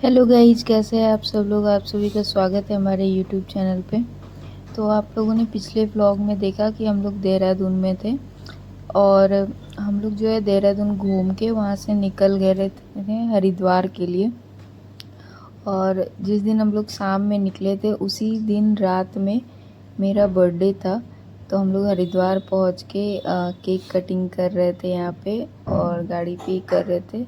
Hello guys, कैसे हैं आप सब लोग। आप सभी का स्वागत है हमारे यूट्यूब चैनल पे। तो आप लोगों ने पिछले व्लॉग में देखा कि हम लोग देहरादून में थे और हम लोग जो है देहरादून घूम के वहाँ से निकल गए थे हरिद्वार के लिए। और जिस दिन हम लोग शाम में निकले थे उसी दिन रात में मेरा बर्थडे था। तो हम लोग हरिद्वार पहुँच के केक कटिंग कर रहे थे यहाँ पे और गाड़ी पे कर रहे थे।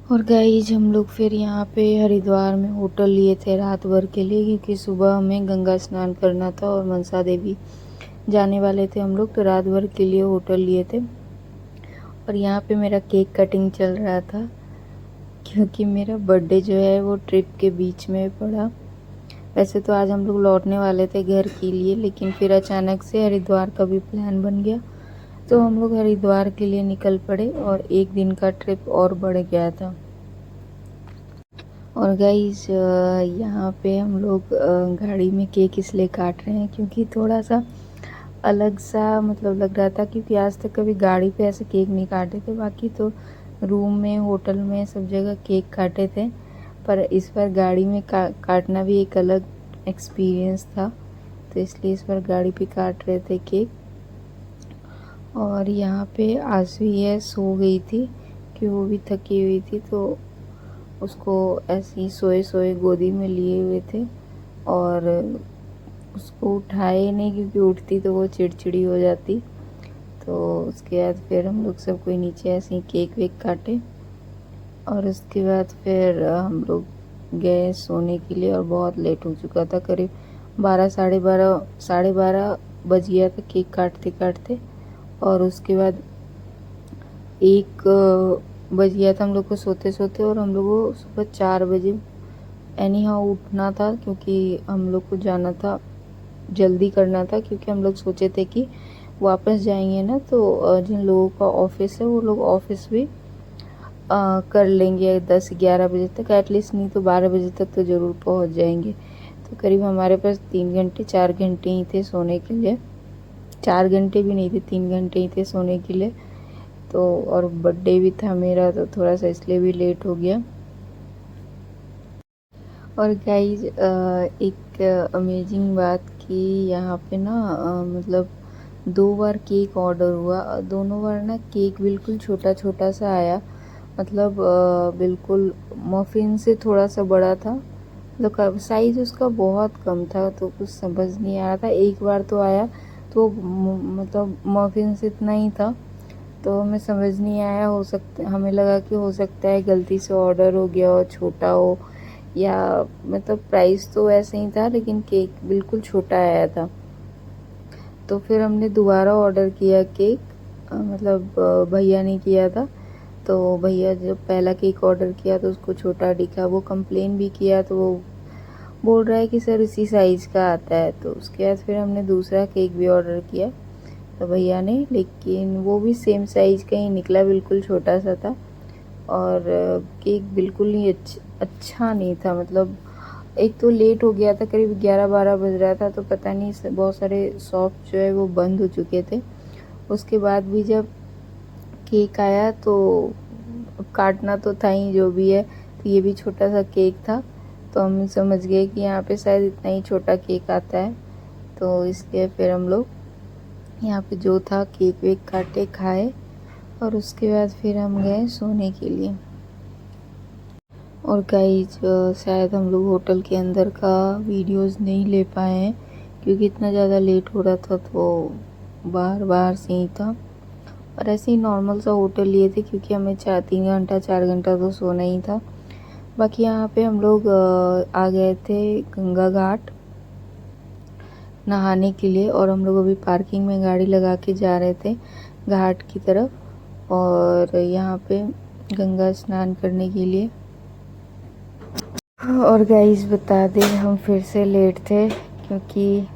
और गाइज हम लोग फिर यहाँ पे हरिद्वार में होटल लिए थे रात भर के लिए, क्योंकि सुबह हमें गंगा स्नान करना था और मनसा देवी जाने वाले थे हम लोग। तो रात भर के लिए होटल लिए थे और यहाँ पे मेरा केक कटिंग चल रहा था, क्योंकि मेरा बर्थडे जो है वो ट्रिप के बीच में पड़ा। वैसे तो आज हम लोग लौटने वाले थे घर के लिए, लेकिन फिर अचानक से हरिद्वार का भी प्लान बन गया तो हम लोग हरिद्वार के लिए निकल पड़े और एक दिन का ट्रिप और बढ़ गया था। और गाइस यहाँ पे हम लोग गाड़ी में केक इसलिए काट रहे हैं क्योंकि थोड़ा सा अलग सा मतलब लग रहा था, क्योंकि आज तक कभी गाड़ी पे ऐसे केक नहीं काटे थे। बाकी तो रूम में, होटल में, सब जगह केक काटे थे, पर इस बार गाड़ी में काटना भी एक अलग एक्सपीरियंस था। तो इसलिए इस बार गाड़ी पे काट रहे थे केक। और यहाँ पे आसवी है, सो गई थी कि वो भी थकी हुई थी, तो उसको ऐसे ही सोए सोए गोदी में लिए हुए थे और उसको उठाए नहीं, क्योंकि उठती तो वो चिड़चिड़ी हो जाती। तो उसके बाद फिर हम लोग सब कोई नीचे ऐसे ही केक वेक काटे और उसके बाद फिर हम लोग गए सोने के लिए। और बहुत लेट हो चुका था, करीब 12 साढ़े बारह बज गया था केक काटते काटते। और उसके बाद 1 बज गया था हम लोग को सोते सोते। और हम लोग को सुबह 4 बजे एनी हाउ उठना था, क्योंकि हम लोग को जाना था, जल्दी करना था, क्योंकि हम लोग सोचे थे कि वापस जाएंगे ना तो जिन लोगों का ऑफिस है वो लोग ऑफिस भी कर लेंगे 10-11 बजे तक एटलीस्ट, नहीं तो 12 बजे तक तो ज़रूर पहुंच जाएंगे। तो करीब हमारे पास 3-4 घंटे ही थे सोने के लिए। 4 घंटे भी नहीं थे, 3 घंटे ही थे सोने के लिए। तो और बर्थडे भी था मेरा, तो थोड़ा सा इसलिए भी लेट हो गया। और गाइज एक अमेजिंग बात कि यहाँ पे ना मतलब 2 बार केक ऑर्डर हुआ। दोनों बार ना केक बिल्कुल छोटा छोटा सा आया, मतलब बिल्कुल मफिन से थोड़ा सा बड़ा था। मतलब साइज़ उसका बहुत कम था, तो कुछ समझ नहीं आ रहा था। एक बार तो आया तो मतलब मफिन से इतना ही था, तो हमें समझ नहीं आया। हो सकता, हमें लगा कि हो सकता है गलती से ऑर्डर हो गया हो, छोटा हो, या मतलब प्राइस तो वैसे ही था लेकिन केक बिल्कुल छोटा आया था। तो फिर हमने दोबारा ऑर्डर किया केक, मतलब भैया ने किया था। तो भैया जब पहला केक ऑर्डर किया तो उसको छोटा दिखा, वो कंप्लेन भी किया, तो वो बोल रहा है कि सर इसी साइज़ का आता है। तो उसके बाद फिर हमने दूसरा केक भी ऑर्डर किया तो भैया ने, लेकिन वो भी सेम साइज़ का ही निकला, बिल्कुल छोटा सा था। और केक बिल्कुल ही अच्छा नहीं था। मतलब एक तो लेट हो गया था, करीब 11-12 बज रहा था, तो पता नहीं बहुत सारे शॉप जो है वो बंद हो चुके थे। उसके बाद भी जब केक आया तो काटना तो था ही जो भी है, तो ये भी छोटा सा केक था। तो हम समझ गए कि यहाँ पे शायद इतना ही छोटा केक आता है, तो इसलिए फिर हम लोग यहाँ पे जो था केक वेक काटे, खाए और उसके बाद फिर हम गए सोने के लिए। और गाइज शायद हम लोग होटल के अंदर का वीडियोस नहीं ले पाए हैं, क्योंकि इतना ज़्यादा लेट हो रहा था, तो बाहर बाहर से ही था। और ऐसे ही नॉर्मल सा होटल लिए थे, क्योंकि हमें 4 घंटा तो सोना ही था। बाकी यहाँ पे हम लोग आ गए थे गंगा घाट नहाने के लिए, और हम लोग अभी पार्किंग में गाड़ी लगा के जा रहे थे घाट की तरफ, और यहाँ पे गंगा स्नान करने के लिए। और गाइस बता दें, हम फिर से लेट थे, क्योंकि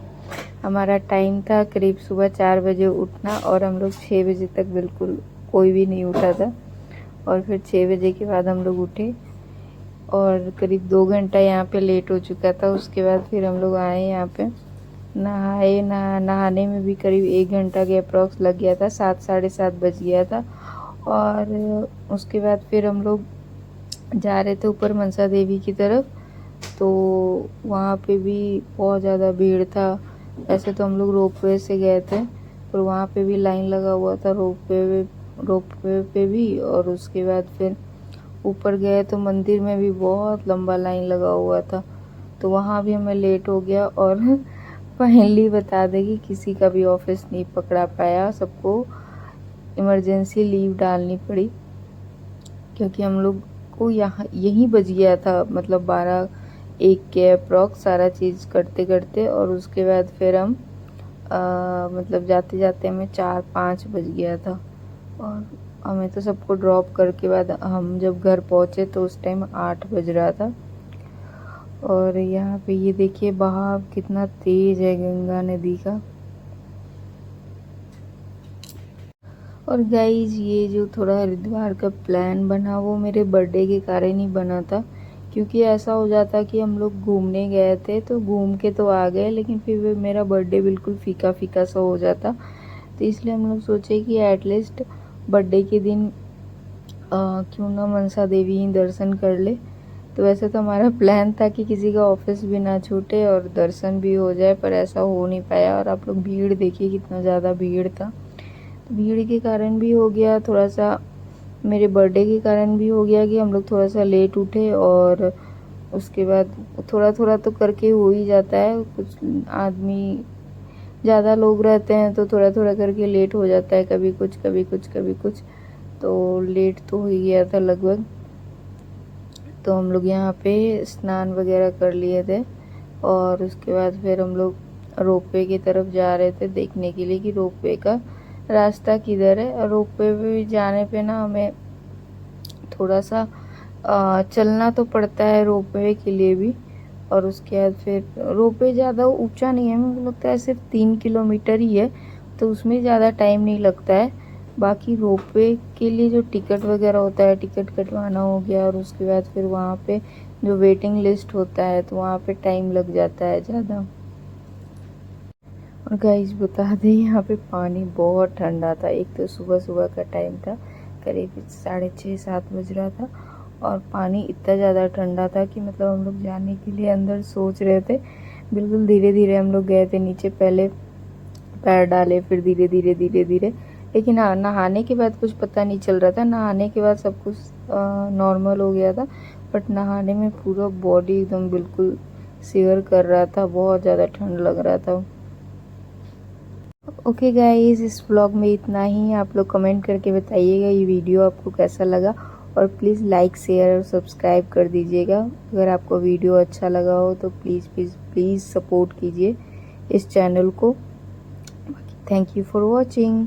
हमारा टाइम था करीब सुबह 4 बजे उठना, और हम लोग 6 बजे तक बिल्कुल कोई भी नहीं उठा था। और फिर 6 बजे के बाद हम लोग उठे और करीब 2 घंटा यहाँ पे लेट हो चुका था। उसके बाद फिर हम लोग आए यहाँ पे, नहाए। नहाने में भी करीब 1 घंटा के अप्रॉक्स लग गया था, 7 साढ़े 7 बज गया था। और उसके बाद फिर हम लोग जा रहे थे ऊपर मनसा देवी की तरफ, तो वहाँ पे भी बहुत ज़्यादा भीड़ था। ऐसे तो हम लोग रोपवे से गए थे, पर वहाँ पे भी लाइन लगा हुआ था रोपवे पे भी। और उसके बाद फिर ऊपर गए तो मंदिर में भी बहुत लंबा लाइन लगा हुआ था, तो वहाँ भी हमें लेट हो गया। और फाइनली बता दें कि किसी का भी ऑफिस नहीं पकड़ा पाया, सबको इमरजेंसी लीव डालनी पड़ी, क्योंकि हम लोग को यहाँ यहीं बज गया था, मतलब 12-1 के अप्रॉक्स सारा चीज़ करते करते। और उसके बाद फिर हम मतलब जाते जाते हमें 4-5 बज गया था। और हमें तो सबको ड्रॉप करके बाद हम जब घर पहुँचे तो उस टाइम 8 बज रहा था। और यहाँ पे ये देखिए बहाव कितना तेज है गंगा नदी का। और गाइज ये जो थोड़ा हरिद्वार का प्लान बना वो मेरे बर्थडे के कारण ही बना था, क्योंकि ऐसा हो जाता कि हम लोग घूमने गए थे तो घूम के तो आ गए, लेकिन फिर मेरा बर्थडे बिल्कुल फीका फीका सा हो जाता। तो इसलिए हम लोग सोचे कि एटलीस्ट बर्थडे के दिन क्यों ना मनसा देवी ही दर्शन कर ले। तो वैसे तो हमारा प्लान था कि किसी का ऑफिस भी ना छूटे और दर्शन भी हो जाए, पर ऐसा हो नहीं पाया। और आप लोग भीड़ देखिए कितना ज़्यादा भीड़ था, भीड़ के कारण भी हो गया थोड़ा सा, मेरे बर्थडे के कारण भी हो गया कि हम लोग थोड़ा सा लेट उठे। और उसके बाद थोड़ा थोड़ा तो करके हो ही जाता है, कुछ आदमी ज़्यादा लोग रहते हैं तो थोड़ा थोड़ा करके लेट हो जाता है, कभी कुछ कभी कुछ कभी कुछ, तो लेट तो हो ही गया था लगभग। तो हम लोग यहाँ पे स्नान वगैरह कर लिए थे, और उसके बाद फिर हम लोग रोपवे की तरफ जा रहे थे देखने के लिए कि रोपवे का रास्ता किधर है। और रोपवे पे जाने पे ना हमें थोड़ा सा चलना तो पड़ता है रोपवे के लिए भी। और उसके बाद फिर रोपवे ज़्यादा ऊंचा नहीं है, मुझे लगता है सिर्फ 3 किलोमीटर ही है, तो उसमें ज़्यादा टाइम नहीं लगता है। बाकी रोपवे के लिए जो टिकट वगैरह होता है, टिकट कटवाना हो गया, और उसके बाद फिर वहाँ पे जो वेटिंग लिस्ट होता है तो वहाँ पे टाइम लग जाता है ज़्यादा। और गाइस बता दें यहाँ पे पानी बहुत ठंडा था। एक तो सुबह सुबह का टाइम था, करीब 6:30-7 बज रहा था, और पानी इतना ज़्यादा ठंडा था कि मतलब हम लोग जाने के लिए अंदर सोच रहे थे, बिल्कुल धीरे धीरे हम लोग गए थे नीचे, पहले पैर डाले फिर धीरे धीरे धीरे धीरे। लेकिन हाँ, नहाने के बाद कुछ पता नहीं चल रहा था, नहाने के बाद सब कुछ नॉर्मल हो गया था, बट नहाने में पूरा बॉडी एकदम बिल्कुल शिवर कर रहा था, बहुत ज़्यादा ठंड लग रहा था। ओके गाइस, इस व्लॉग में इतना ही। आप लोग कमेंट करके बताइएगा ये वीडियो आपको कैसा लगा, और प्लीज़ लाइक शेयर और सब्सक्राइब कर दीजिएगा। अगर आपको वीडियो अच्छा लगा हो तो प्लीज़ प्लीज़ प्लीज़ सपोर्ट कीजिए इस चैनल को। Thank you for watching.